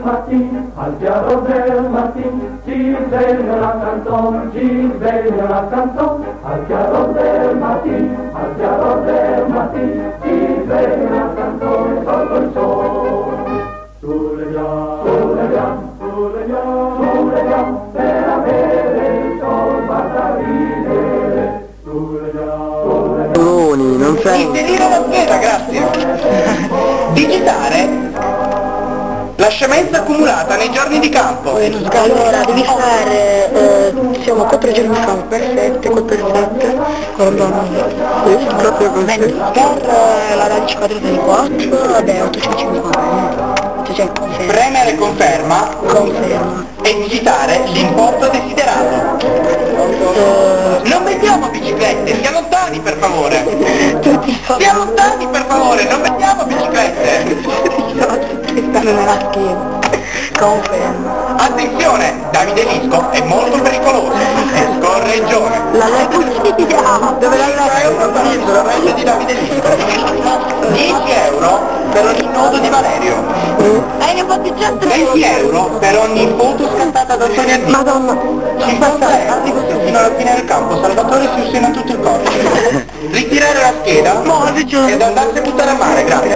al chiaro del mattino, ci sveglia la canzone, ci sveglia la canzone, al chiaro del mattino, al chiaro del mattino, ci sveglia la canzone sotto il sole. Sulle pian, per avere il sol basta ridere, sulle pian, non sei. Inserire la scheda, grazie. Digitare la scemenza accumulata nei giorni di campo. Allora, devi fare, siamo 4 giorni fa, per 7, guardando, proprio così. Per la radice quadrata di 4, vabbè, 850, cioè conferma. Premere conferma e digitare l'importo desiderato. Non mettiamo biciclette, sia lontani per favore. Sia lontani per favore, non mettiamo biciclette. Stanno nella scheda. Conferma. Attenzione, Davide Lisco è molto pericoloso e scorreggione. La legge dove la legge? La legge di Davide Lisco. 10 euro per ogni nodo di Valerio. Ne ho fatti già 20 euro per ogni foto scattata da Sonia D. Madonna. 50 euro fino alla fine del campo, Salvatore si ussina tutto il corpo. Ritirare la scheda ed andarsi a buttare a mare, grazie.